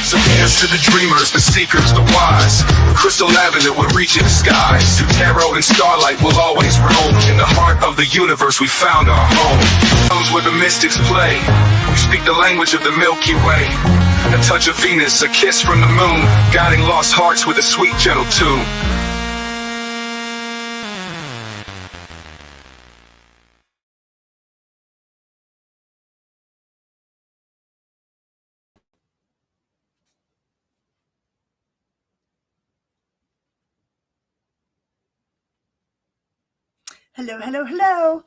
So here's to the dreamers, the seekers, the wise. Crystal lavender will reach in the skies. Through tarot and starlight will always roam. In the heart of the universe we found our home. Comes where the mystics play. We speak the language of the Milky Way. A touch of Venus, a kiss from the moon, guiding lost hearts with a sweet, gentle tune. Hello, hello, hello.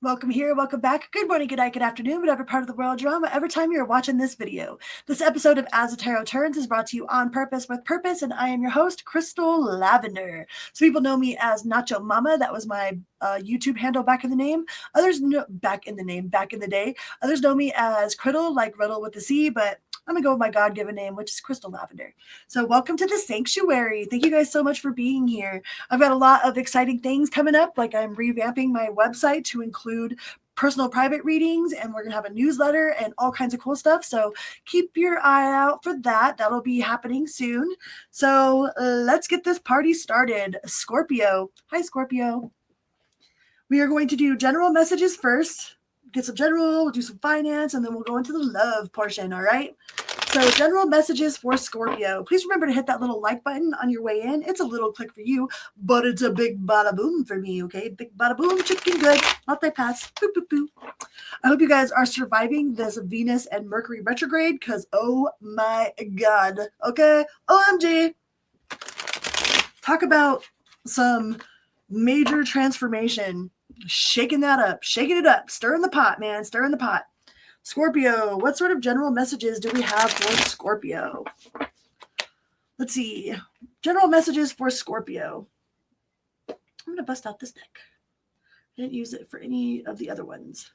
Welcome here, welcome back. Good morning, good night, good afternoon, whatever part of the world you're on, whatever time you're watching this video. This episode of As the Tarot Turns is brought to you on purpose with purpose, and I am your host, Crystal Lavender. Some people know me as Nacho Mama. That was my YouTube handle back in the name. Others know back in the day. Others know me as Criddle, like Riddle with the C, but I'm gonna go with my God-given name, which is Crystal Lavender. So welcome to the sanctuary. Thank you guys so much for being here. I've got a lot of exciting things coming up, like I'm revamping my website to include personal private readings, and we're gonna have a newsletter and all kinds of cool stuff. So keep your eye out for that. That'll be happening soon. So let's get this party started. Scorpio. Hi, Scorpio. We are going to do general messages first. Get some general, we'll do some finance, and then we'll go into the love portion, all right? So general messages for Scorpio. Please remember to hit that little like button on your way in. It's a little click for you, but it's a big bada boom for me, okay? Big bada boom, chicken good, multi-pass, boop, boop, boop. I hope you guys are surviving this Venus and Mercury retrograde, because oh my God, okay? OMG. Talk about some major transformation. Shaking that up, shaking it up, stirring the pot, man, stirring the pot. Scorpio, what sort of general messages do we have for Scorpio? Let's see. General messages for Scorpio. I'm going to bust out this deck. I didn't use it for any of the other ones,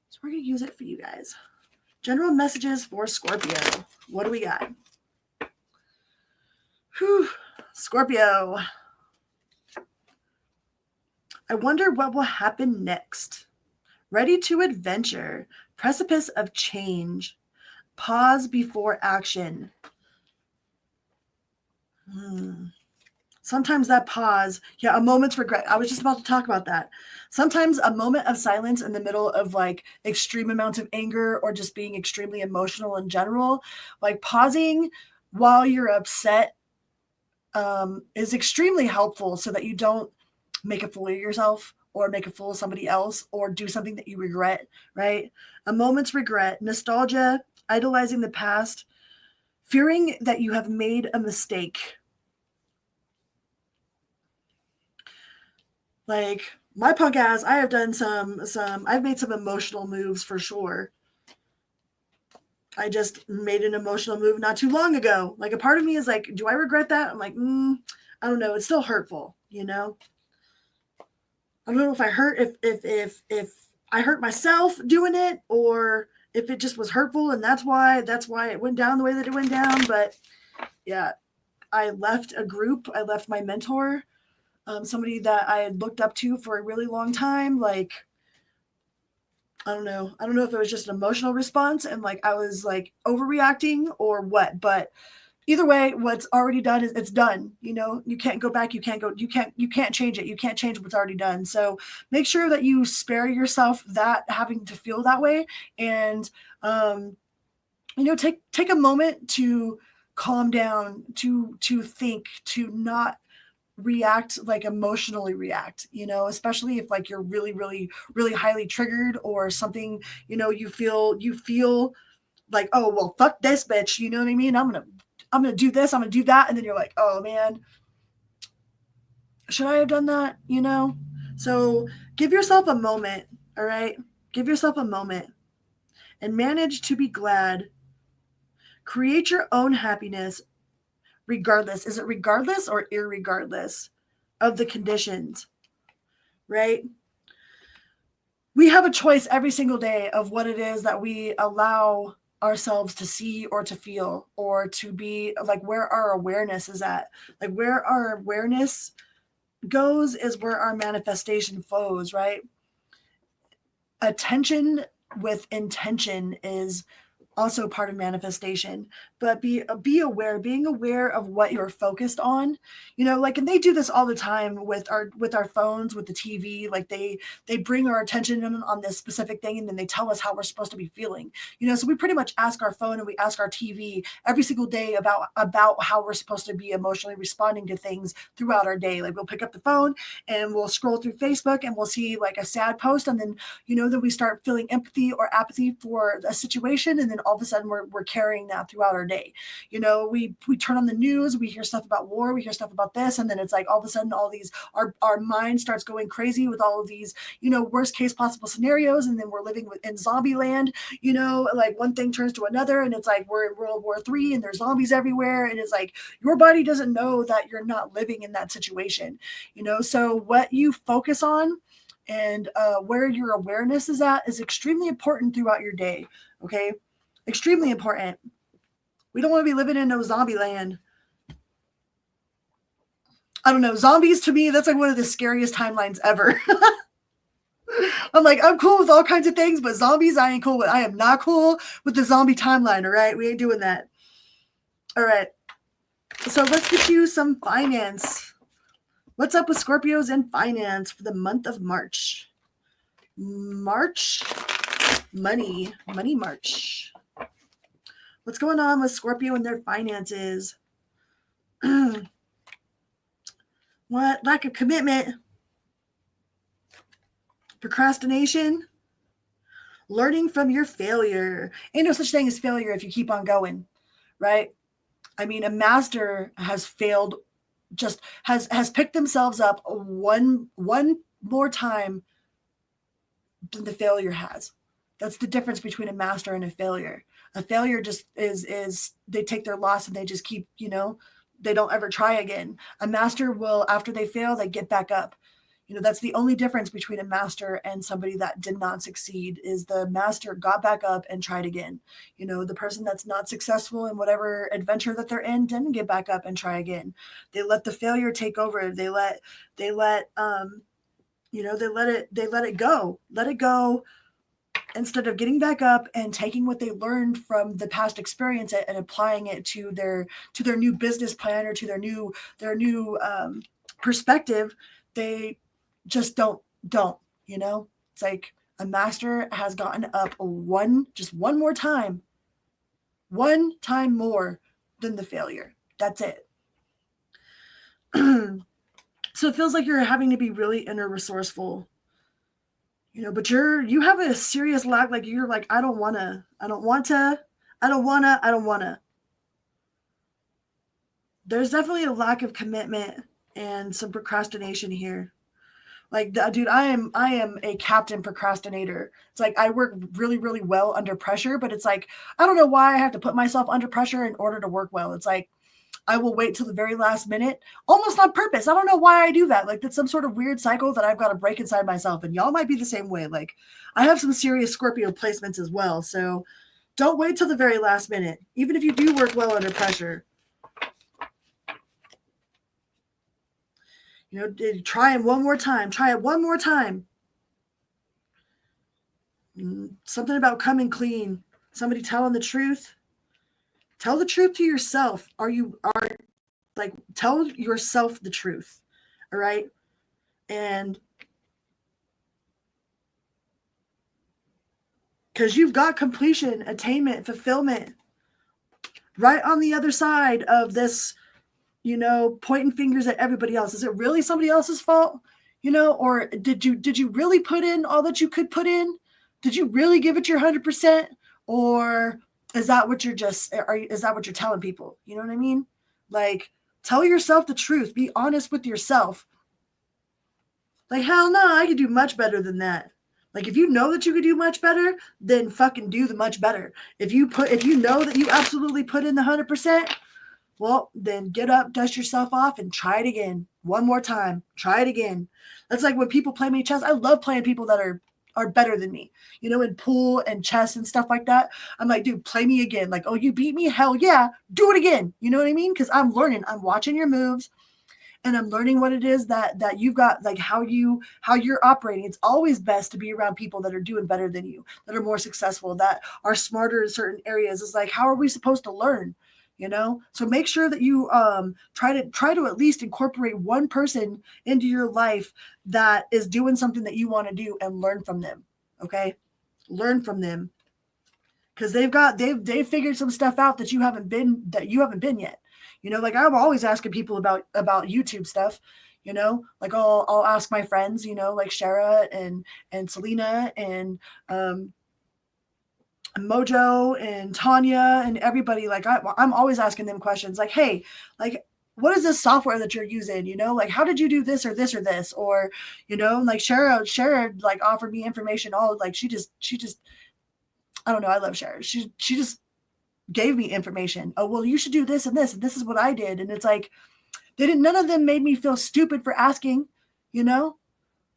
so we're going to use it for you guys. General messages for Scorpio. What do we got? Whew. Scorpio. I wonder what will happen next. Ready to adventure. Precipice of change. Pause before action. Sometimes that pause, a moment's regret. I was just about to talk about that. Sometimes a moment of silence in the middle of like extreme amounts of anger or just being extremely emotional in general, like pausing while you're upset is extremely helpful so that you don't make a fool of yourself or make a fool of somebody else or do something that you regret, right? A moment's regret, nostalgia, idolizing the past, fearing that you have made a mistake. Like my punk ass, I have done I've made some emotional moves for sure. I just made an emotional move not too long ago. Like a part of me is like, do I regret that? I'm like, I don't know. It's still hurtful, you know? I don't know if I hurt if I hurt myself doing it or if it just was hurtful and that's why it went down the way that it went down. But yeah, I left a group. I left my mentor, somebody that I had looked up to for a really long time. Like, I don't know if it was just an emotional response and like I was like overreacting or what, but either way, what's already done is it's done. You know, you can't go back. You can't change it. You can't change what's already done. So make sure that you spare yourself that having to feel that way. And, take a moment to calm down, to think, to not react, like emotionally react, especially if like you're really, really, really highly triggered or something, you feel like, oh, well, fuck this bitch. You know what I mean? I'm going to do this, I'm going to do that. And then you're like, oh man, should I have done that? So give yourself a moment. All right. Give yourself a moment and manage to be glad. Create your own happiness regardless. Is it regardless or irregardless of the conditions? Right. We have a choice every single day of what it is that we allow ourselves to see or to feel or to be, like where our awareness is at. Like where our awareness goes is where our manifestation flows, right? Attention with intention is also part of manifestation. But be aware, being aware of what you're focused on, like, and they do this all the time with our phones, with the TV. Like they bring our attention on this specific thing, and then they tell us how we're supposed to be feeling. So we pretty much ask our phone and we ask our TV every single day about how we're supposed to be emotionally responding to things throughout our day. Like we'll pick up the phone and we'll scroll through Facebook and we'll see like a sad post, and then then we start feeling empathy or apathy for a situation, and then all of a sudden we're carrying that throughout our day. We turn on the news, we hear stuff about war, we hear stuff about this, and then it's like all of a sudden all these our mind starts going crazy with all of these worst case possible scenarios, and then we're living in zombie land. Like one thing turns to another, and it's like we're in World War III and there's zombies everywhere, and it's like your body doesn't know that you're not living in that situation. So what you focus on and where your awareness is at is extremely important throughout your day. Okay, extremely important. We don't want to be living in no zombie land. I don't know. Zombies, to me, that's like one of the scariest timelines ever. I'm like, I'm cool with all kinds of things, but zombies, I ain't cool with. I am not cool with the zombie timeline, all right? We ain't doing that. All right. So let's get you some finance. What's up with Scorpios and finance for the month of March? March. Money March. What's going on with Scorpio and their finances? What? Lack of commitment. Procrastination. Learning from your failure. Ain't no such thing as failure if you keep on going, right? I mean, a master has failed, just has picked themselves up one more time than the failure has. That's the difference between a master and a failure. A failure just is they take their loss and they just keep, they don't ever try again. A master will, after they fail, they get back up. That's the only difference between a master and somebody that did not succeed, is the master got back up and tried again. The person that's not successful in whatever adventure that they're in didn't get back up and try again. They let the failure take over. They let it go. Let it go. Instead of getting back up and taking what they learned from the past experience and applying it to their new business plan or to their new perspective, they just don't. It's like a master has gotten up one more time, one time more than the failure. That's it. So it feels like you're having to be really inner resourceful. But you have a serious lack. Like you're like, I don't want to. There's definitely a lack of commitment and some procrastination here. Like, dude, I am a captain procrastinator. It's like I work really, really well under pressure, but it's like, I don't know why I have to put myself under pressure in order to work well. It's like, I will wait till the very last minute, almost on purpose. I don't know why I do that. Like, that's some sort of weird cycle that I've got to break inside myself. And y'all might be the same way. Like, I have some serious Scorpio placements as well. So don't wait till the very last minute, even if you do work well under pressure. Try it one more time. Something about coming clean. Somebody telling the truth. Tell the truth to yourself. Tell yourself the truth. All right. And because you've got completion, attainment, fulfillment right on the other side of this, pointing fingers at everybody else. Is it really somebody else's fault? Or did you really put in all that you could put in? Did you really give it your 100%? Or is that what you're telling people? You know what I mean? Like, tell yourself the truth. Be honest with yourself. Like, hell no, I could do much better than that. Like, if you know that you could do much better, then fucking do the much better. If you know that you absolutely put in the 100%, well, then get up, dust yourself off, and try it again. One more time. Try it again. That's like when people play me chess. I love playing people that are better than me, in pool and chess and stuff like that. I'm like, dude, play me again. Like, oh, you beat me? Hell yeah. Do it again. You know what I mean? Because I'm learning. I'm watching your moves. and I'm learning what it is that you've got, like how you're operating. It's always best to be around people that are doing better than you, that are more successful, that are smarter in certain areas. It's like, how are we supposed to learn? So make sure that you try to at least incorporate one person into your life that is doing something that you want to do, and learn from them. Okay, learn from them, because they've figured some stuff out that you haven't been yet. Like I'm always asking people about YouTube stuff. Like I'll ask my friends, like Shara and Selena and Mojo and Tanya and everybody. Like I'm always asking them questions like, hey, like, what is this software that you're using? Like, how did you do this or this or this? Or, like Shara like offered me information. Like she just, I don't know. I love Shara. She just gave me information. Oh, well, you should do this and this, and this is what I did. And it's like, none of them made me feel stupid for asking, They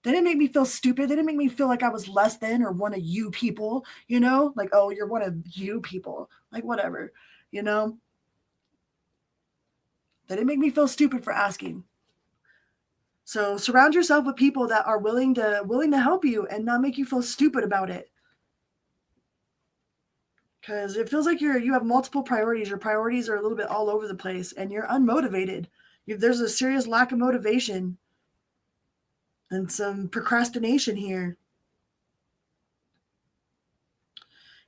didn't make me feel stupid. They didn't make me feel like I was less than or one of you people, like, oh, you're one of you people, like whatever, They didn't make me feel stupid for asking. So surround yourself with people that are willing to help you and not make you feel stupid about it. Because it feels like you have multiple priorities. Your priorities are a little bit all over the place, and you're unmotivated. There's a serious lack of motivation and some procrastination here.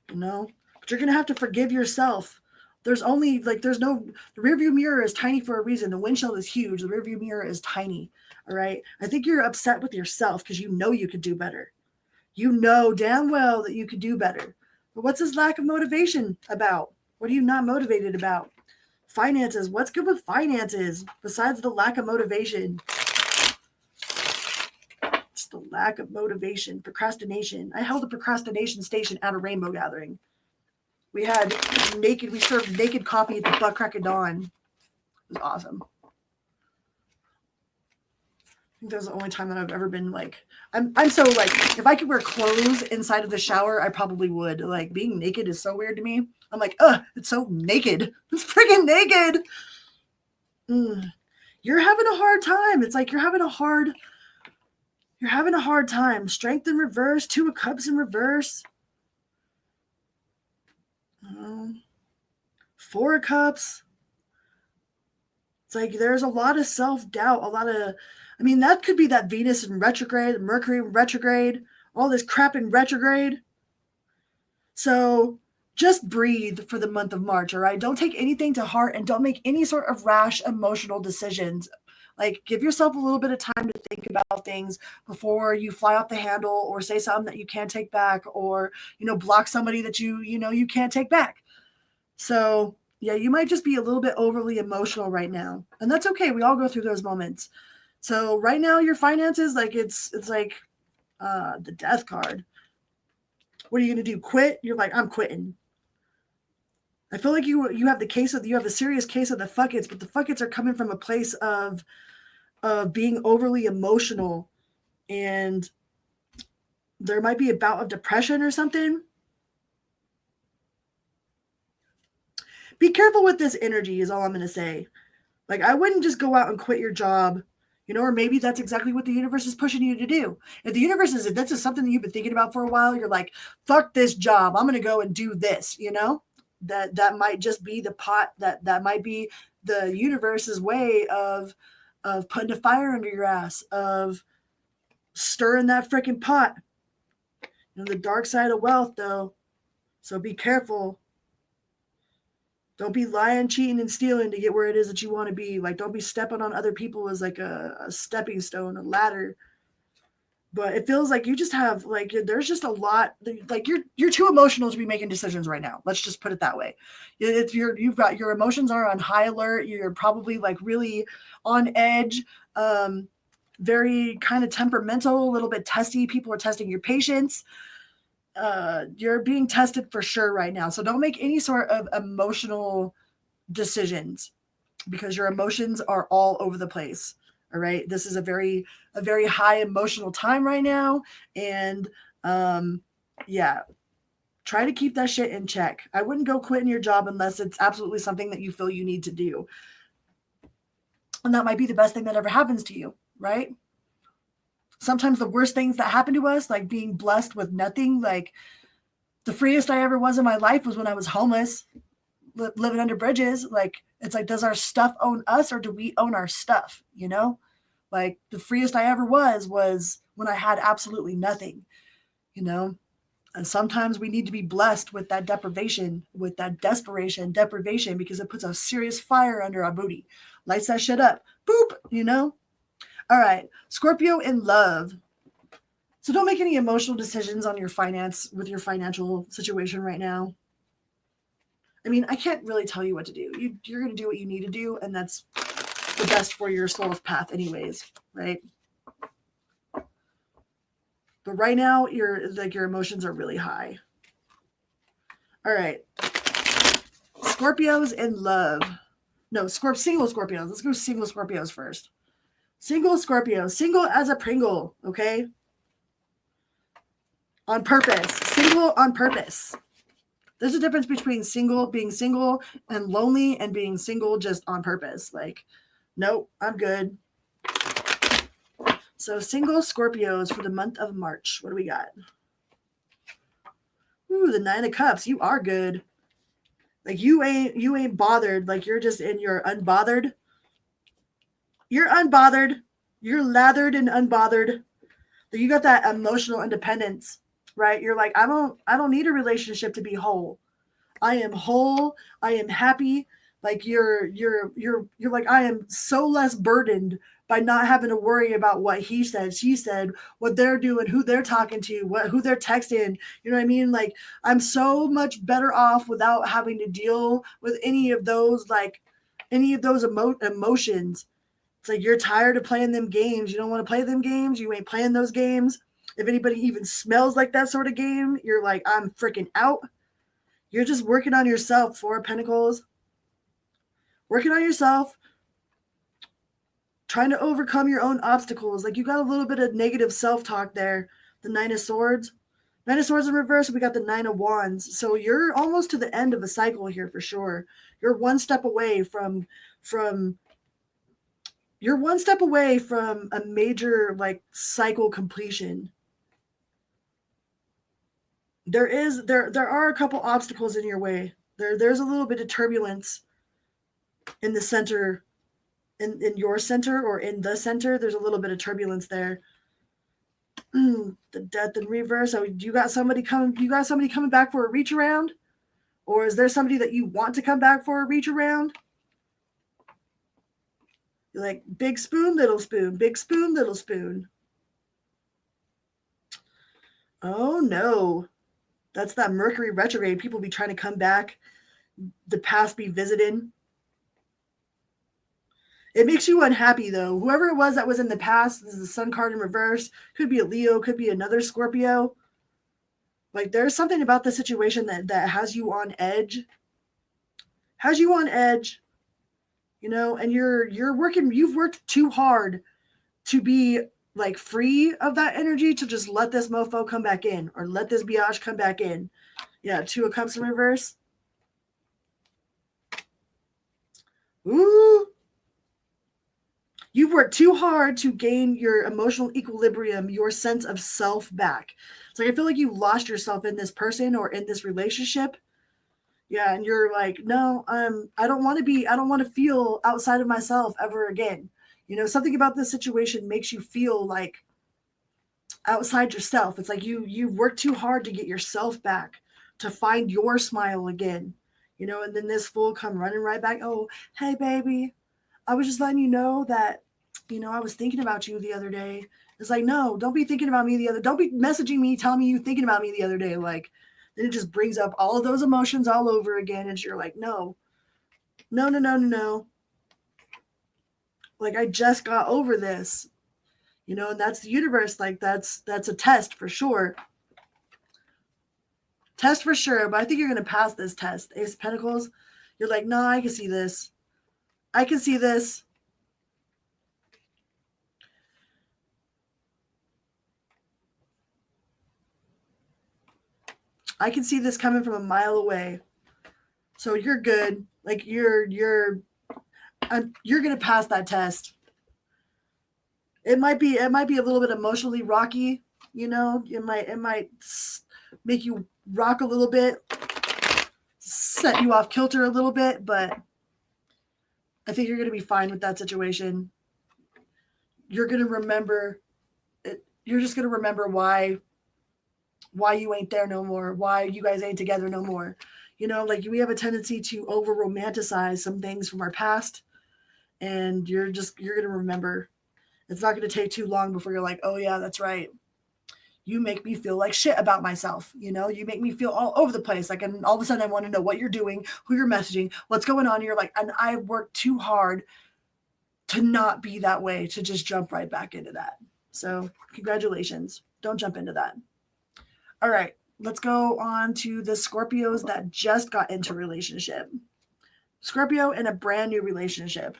But you're going to have to forgive yourself. The rearview mirror is tiny for a reason. The windshield is huge. The rearview mirror is tiny. All right. I think you're upset with yourself because you could do better. You know damn well that you could do better. But what's this lack of motivation about? What are you not motivated about? Finances. What's good with finances besides the lack of motivation? It's the lack of motivation. Procrastination. I held a procrastination station at a rainbow gathering. We served naked coffee at the butt crack of dawn. It was awesome. I think that was the only time that I've ever been like, I'm so like, if I could wear clothes inside of the shower, I probably would. Like, being naked is so weird to me. I'm like, it's so naked. It's freaking naked. You're having a hard time. It's like you're having a hard time. Strength in reverse, 2 of Cups in reverse. 4 of Cups. It's like there's a lot of self-doubt, that could be that Venus in retrograde, Mercury in retrograde, all this crap in retrograde. So just breathe for the month of March, all right? Don't take anything to heart, and don't make any sort of rash emotional decisions. Like, give yourself a little bit of time to think about things before you fly off the handle or say something that you can't take back, or, block somebody that you can't take back. So yeah, you might just be a little bit overly emotional right now. And that's okay. We all go through those moments. So right now, your finances, like it's like the Death card. What are you going to do? Quit? You're like, I'm quitting. I feel like you have the serious case of the fuckets, but the fuckets are coming from a place of being overly emotional, and there might be a bout of depression or something. Be careful with this energy is all I'm going to say. Like, I wouldn't just go out and quit your job, or maybe that's exactly what the universe is pushing you to do. If the universe this is something that you've been thinking about for a while, you're like, fuck this job, I'm going to go and do this, that might just be the pot, that might be the universe's way of putting a fire under your ass, of stirring that freaking pot. The dark side of wealth, though. So be careful. Don't be lying, cheating, and stealing to get where it is that you want to be. Like, don't be stepping on other people as like a stepping stone, a ladder. But it feels like you just have, like, there's just a lot, like, you're too emotional to be making decisions right now. Let's just put it that way. You've got your emotions are on high alert. You're probably like really on edge, very kind of temperamental, a little bit testy. People are testing your patience. You're being tested for sure right now. So don't make any sort of emotional decisions, because your emotions are all over the place. All right. This is a very high emotional time right now. And yeah, try to keep that shit in check. I wouldn't go quitting your job unless it's absolutely something that you feel you need to do. And that might be the best thing that ever happens to you, right? Sometimes the worst things that happen to us, like being blessed with nothing, like the freest I ever was in my life was when I was homeless, living under bridges. Like, it's like, does our stuff own us or do we own our stuff? You know, like the freest I ever was when I had absolutely nothing, you know? And sometimes we need to be blessed with that deprivation, with that deprivation, because it puts a serious fire under our booty, lights that shit up. Boop, you know? All right, Scorpio in love. So don't make any emotional decisions on your financial situation right now. I mean, I can't really tell you what to do. You're going to do what you need to do, and that's the best for your soul's path anyways, right? But right now, your emotions are really high. All right. Scorpios in love. No, single Scorpios. Let's go single Scorpios first. Single Scorpio. Single as a Pringle, okay? On purpose. Single on purpose. There's a difference between being single and lonely and being single just on purpose. Like, nope, I'm good. So single Scorpios for the month of March. What do we got? Ooh, the 9 of Cups. You are good. Like, you ain't bothered. Like, you're just in your unbothered. You're unbothered. You're lathered and unbothered. You got that emotional independence, right? You're like, I don't need a relationship to be whole. I am whole. I am happy. Like, you're like, I am so less burdened by not having to worry about what he said, she said, what they're doing, who they're talking to, who they're texting. You know what I mean? Like, I'm so much better off without having to deal with any of those emotions. It's like, you're tired of playing them games. You don't want to play them games. You ain't playing those games. If anybody even smells like that sort of game, you're like, I'm freaking out. You're just working on yourself, 4 of Pentacles. Working on yourself. Trying to overcome your own obstacles. Like, you got a little bit of negative self-talk there. The 9 of Swords. 9 of Swords in reverse, we got the 9 of Wands. So you're almost to the end of a cycle here for sure. You're one step away from a major, like, cycle completion. There are a couple obstacles in your way. There's a little bit of turbulence in the center, in your center, or in the center. There's a little bit of turbulence there. The Death in reverse. So you got somebody coming back for a reach around? Or is there somebody that you want to come back for a reach around? You're like, big spoon, little spoon, big spoon, little spoon. Oh no. That's that Mercury retrograde. People be trying to come back. The past be visited. It makes you unhappy, though. Whoever it was that was in the past, this is the Sun card in reverse. Could be a Leo, could be another Scorpio. Like, there's something about the situation that has you on edge. Has you on edge, you know, and you've worked too hard to be, like, free of that energy, to just let this mofo come back in, or let this biatch come back in. Yeah, 2 of Cups in reverse. Ooh. You've worked too hard to gain your emotional equilibrium, your sense of self back. It's like, I feel like you lost yourself in this person or in this relationship. Yeah, and you're like, no, I don't want to feel outside of myself ever again. You know, something about this situation makes you feel like outside yourself. It's like you've worked too hard to get yourself back, to find your smile again. You know, and then this fool come running right back. Oh, hey, baby. I was just letting you know that, you know, I was thinking about you the other day. It's like, no, don't be thinking about me don't be messaging me, telling me you thinking about me the other day. Like, then it just brings up all of those emotions all over again. And you're like, no. Like, I just got over this, you know, and that's the universe. Like, that's a test for sure. Test for sure. But I think you're going to pass this test. Ace of Pentacles. You're like, no, I can see this. I can see this. I can see this coming from a mile away. So you're good. Like, you're going to pass that test. It might be a little bit emotionally rocky, you know. It might make you rock a little bit, set you off kilter a little bit, but I think you're going to be fine with that situation. You're going to remember it. You're just going to remember why you ain't there no more, why you guys ain't together no more. You know, like we have a tendency to over romanticize some things from our past, and you're going to remember. It's not going to take too long before you're like, oh yeah, that's right. You make me feel like shit about myself. You know, you make me feel all over the place. Like, and all of a sudden I want to know what you're doing, who you're messaging, what's going on. You're like, and I worked too hard to not be that way, to just jump right back into that. So congratulations. Don't jump into that. All right, let's go on to the Scorpios that just got into a relationship. Scorpio in a brand new relationship.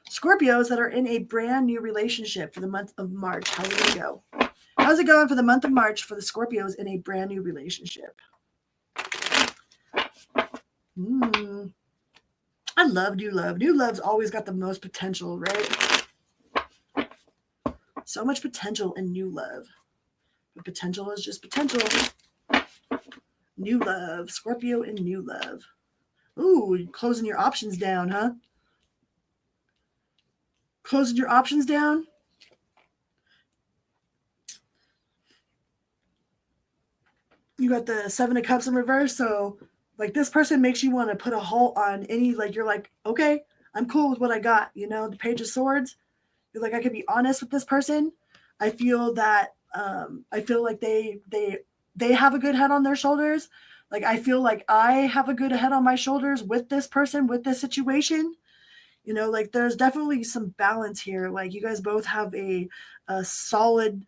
Scorpios that are in a brand new relationship for the month of March. How's it going to go? How's it going for the month of March for the Scorpios in a brand new relationship? I love new love. New love's always got the most potential, right? So much potential in new love. But potential is just potential. New love. Scorpio in new love. Ooh, closing your options down, huh? Closing your options down? You got the Seven of Cups in reverse, so like this person makes you want to put a halt on any, like you're like, okay, I'm cool with what I got, you know, the Page of Swords. You're like, I can be honest with this person. I feel that I feel like they have a good head on their shoulders. Like I feel like I have a good head on my shoulders with this person, with this situation. You know, like there's definitely some balance here. Like you guys both have a solid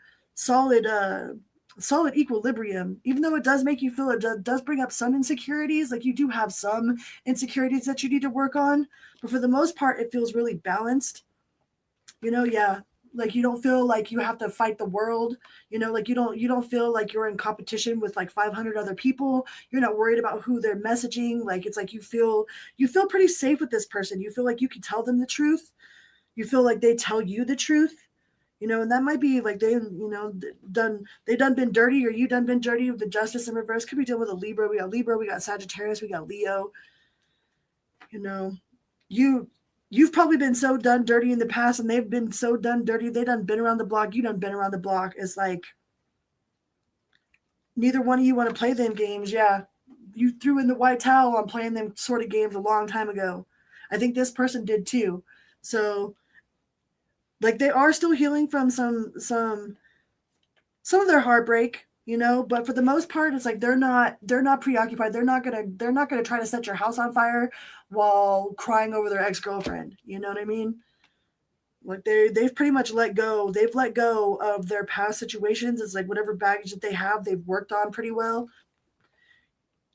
equilibrium, even though it does make you feel, it does bring up some insecurities. Like you do have some insecurities that you need to work on, but for the most part, it feels really balanced. You know, yeah. Like you don't feel like you have to fight the world, you know, like you don't feel like you're in competition with like 500 other people. You're not worried about who they're messaging. Like it's like you feel pretty safe with this person. You feel like you can tell them the truth. You feel like they tell you the truth, you know, and that might be like they, you know, done been dirty, or you done been dirty with the Justice in reverse. Could be dealing with a Libra. We got Sagittarius, we got Leo. You know, you've probably been so done dirty in the past, and they've been so done dirty. They done been around the block. You done been around the block. It's like neither one of you want to play them games. Yeah, you threw in the white towel on playing them sort of games a long time ago. I think this person did too. So, like, they are still healing from some of their heartbreak, you know, but for the most part, it's like they're not preoccupied. They're not gonna try to set your house on fire while crying over their ex-girlfriend. You know what I mean? Like they've pretty much let go. They've let go of their past situations. It's like whatever baggage that they have, they've worked on pretty well.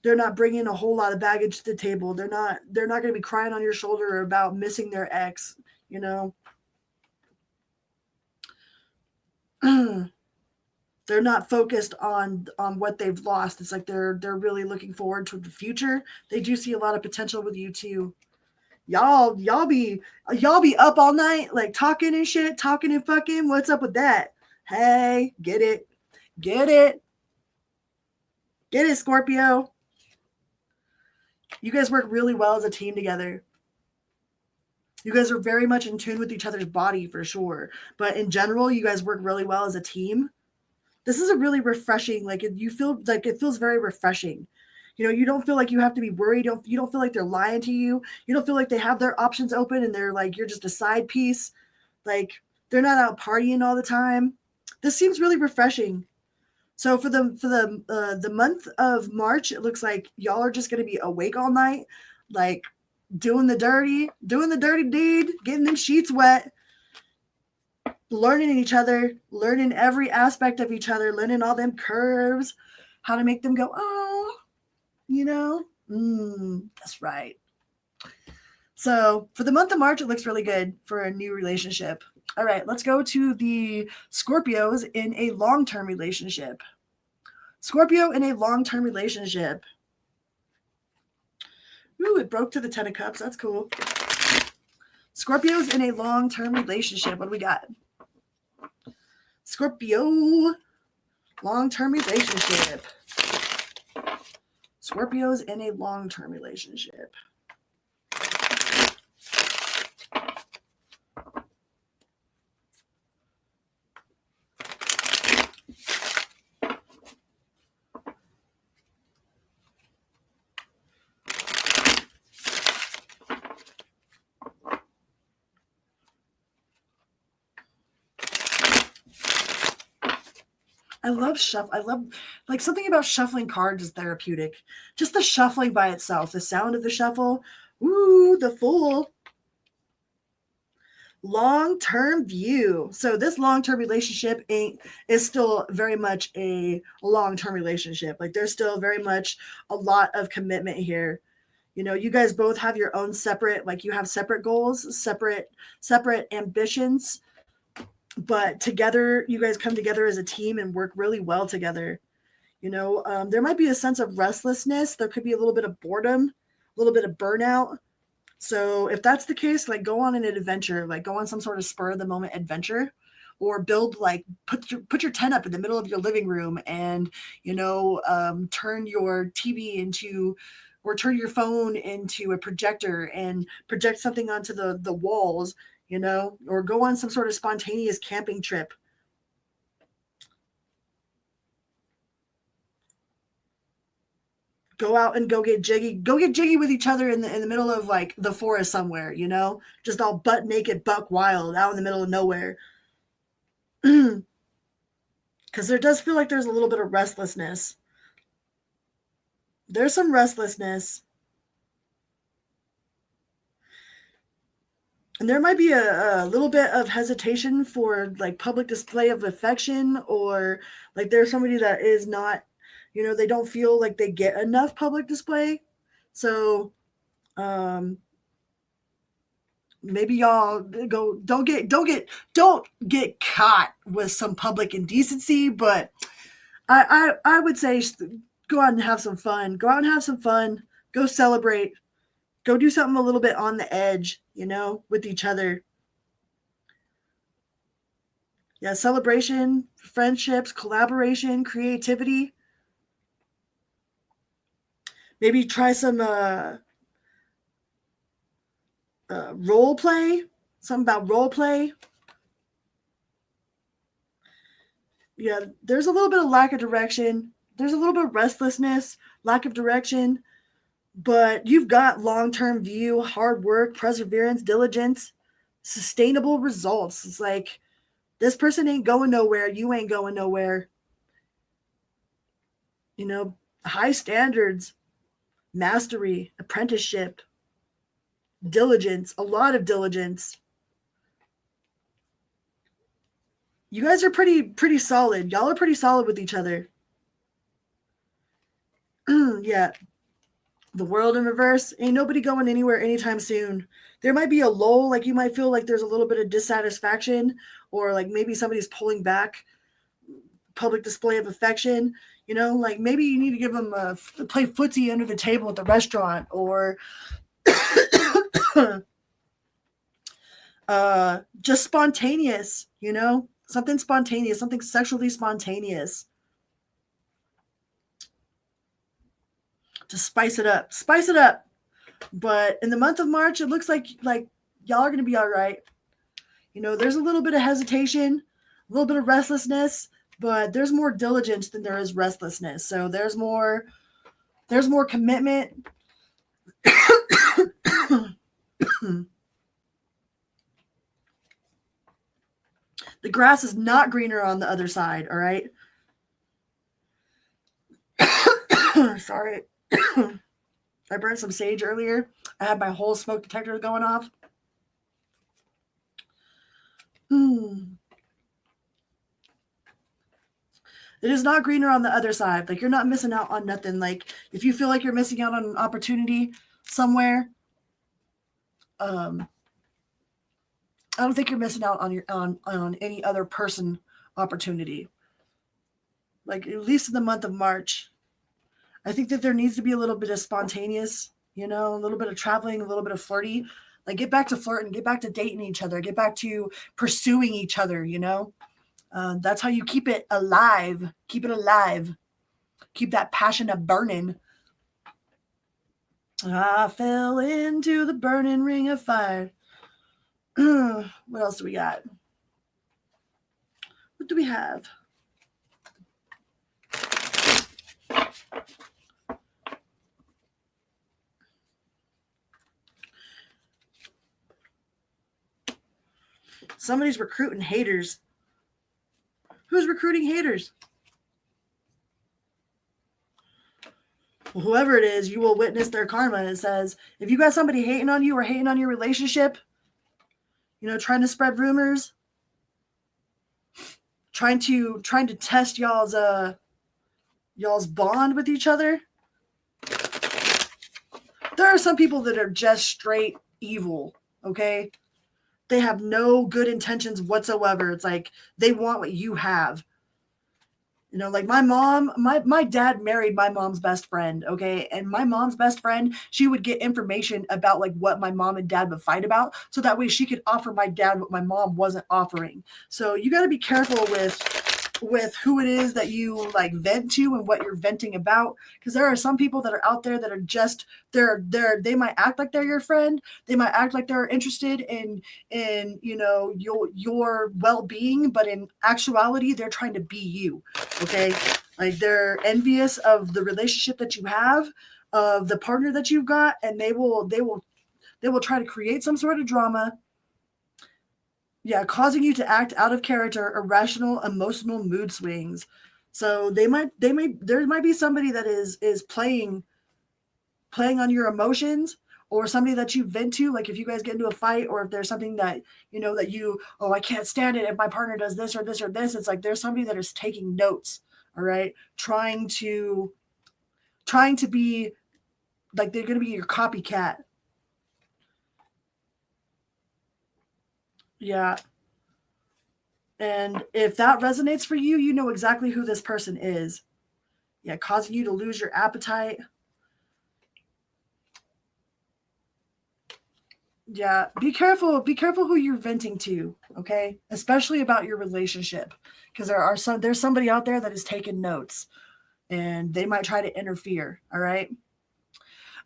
They're not bringing a whole lot of baggage to the table. They're not going to be crying on your shoulder about missing their ex, you know. They're not focused on what they've lost. It's like they're really looking forward to the future. They do see a lot of potential with you too. Y'all be up all night, like talking and shit, talking and fucking. What's up with that? Hey, get it, Scorpio. You guys work really well as a team together. You guys are very much in tune with each other's body for sure. But in general, you guys work really well as a team. This is a really refreshing, like you feel like it feels very refreshing. You know, you don't feel like you have to be worried. You don't feel like they're lying to you. You don't feel like they have their options open and they're like, you're just a side piece. Like they're not out partying all the time. This seems really refreshing. So for the month of March, it looks like y'all are just going to be awake all night, like doing the dirty deed, getting them sheets wet, learning each other, learning every aspect of each other, learning all them curves, how to make them go, oh, you know, that's right. So for the month of March, it looks really good for a new relationship. All right, let's go to the Scorpios in a long-term relationship. Scorpio in a long-term relationship. Ooh, it broke to the 10 of Cups. That's cool. Scorpio's in a long-term relationship. What do we got? Scorpio, long-term relationship. Scorpio's in a long-term relationship. I love I love, like, something about shuffling cards is therapeutic. Just the shuffling by itself, the sound of the shuffle. Ooh, the Fool. Long-term view. So this long-term relationship is still very much a long-term relationship. Like, there's still very much a lot of commitment here. You know, you guys both have your own separate, like, you have separate goals, separate ambitions, but together you guys come together as a team and work really well together. You know, there might be a sense of restlessness. There could be a little bit of boredom, a little bit of burnout. So if that's the case, like, go on an adventure, like, go on some sort of spur of the moment adventure, or build, like, put your tent up in the middle of your living room and, you know, turn your TV into, or turn your phone into a projector and project something onto the walls, you know, or go on some sort of spontaneous camping trip. Go out and go get jiggy with each other in the middle of, like, the forest somewhere, you know, just all butt naked, buck wild, out in the middle of nowhere. Because there does feel like there's a little bit of restlessness. There's some restlessness. And there might be a little bit of hesitation for, like, public display of affection, or, like, there's somebody that is not, you know, they don't feel like they get enough public display. So, maybe y'all don't get caught with some public indecency, but I would say go out and have some fun. Go out and have some fun. Go celebrate. Go do something a little bit on the edge, you know, with each other. Yeah, celebration, friendships, collaboration, creativity. Maybe try some role play. Something about role play. Yeah, there's a little bit of lack of direction. There's a little bit of restlessness, lack of direction, but you've got long-term view, hard work, perseverance, diligence, sustainable results. It's like, this person ain't going nowhere. You ain't going nowhere. You know, high standards, mastery, apprenticeship, diligence, a lot of diligence. You guys are pretty solid. Y'all are pretty solid with each other. Yeah. The World in reverse. Ain't nobody going anywhere anytime soon. There might be a lull, like, you might feel like there's a little bit of dissatisfaction, or, like, maybe somebody's pulling back public display of affection. You know, like, maybe you need to give them play footsie under the table at the restaurant, or just spontaneous, you know, something spontaneous, something sexually spontaneous. To spice it up. Spice it up. But in the month of March, it looks like y'all are going to be all right. You know, there's a little bit of hesitation, a little bit of restlessness, but there's more diligence than there is restlessness. So there's more commitment. The grass is not greener on the other side, all right? Sorry. I burned some sage earlier. I had my whole smoke detector going off. It is not greener on the other side. Like, you're not missing out on nothing. Like, if you feel like you're missing out on an opportunity somewhere, I don't think you're missing out on any other person opportunity. Like, at least in the month of March, I think that there needs to be a little bit of spontaneous, you know, a little bit of traveling, a little bit of flirty, Like, get back to flirting, get back to dating each other, get back to pursuing each other, you know? That's how you keep it alive. Keep it alive. Keep that passion a burning. I fell into the burning ring of fire. What else do we got? What do we have? Somebody's recruiting haters. Who's recruiting haters? Well, whoever it is, you will witness their karma. It says, if you got somebody hating on you or hating on your relationship, you know, trying to spread rumors, trying to test y'all's bond with each other. There are some people that are just straight evil, okay? They have no good intentions whatsoever. It's like they want what you have. You know, like my mom, my dad married my mom's best friend, okay? And my mom's best friend, she would get information about like what my mom and dad would fight about, so that way she could offer my dad what my mom wasn't offering. So you got to be careful with who it is that you like vent to and what you're venting about, because there are some people that are out there that are just they might act like they're your friend, they might act like they're interested in you know your well-being, but in actuality they're trying to be you, okay? Like they're envious of the relationship that you have, of the partner that you've got, and they will try to create some sort of drama. Yeah, causing you to act out of character, irrational, emotional mood swings. So there might be somebody that is playing on your emotions, or somebody that you vent to. Like if you guys get into a fight, or if there's something that you know that you, oh, I can't stand it if my partner does this or this or this. It's like there's somebody that is taking notes, all right, trying to be like they're going to be your copycat. Yeah. And if that resonates for you, you know exactly who this person is. Yeah, causing you to lose your appetite. Yeah, be careful who you're venting to, okay? Especially about your relationship, because there's somebody out there that is taking notes, and they might try to interfere, all right?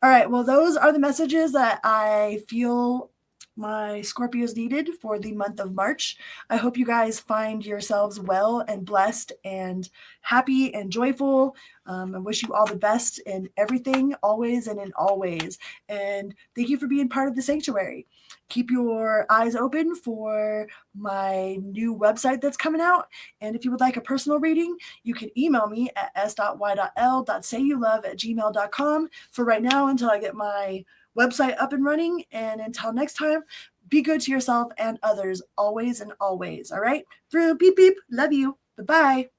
All right, well, those are the messages that I feel my Scorpios needed for the month of March. I hope you guys find yourselves well and blessed and happy and joyful. I wish you all the best in everything, always and in all ways. And thank you for being part of the sanctuary. Keep your eyes open for my new website that's coming out. And if you would like a personal reading, you can email me at s.y.l.sayyoulove@gmail.com for right now, until I get my website up and running. And until next time, be good to yourself and others, always and always. All right? Through beep beep. Love you. Bye-bye.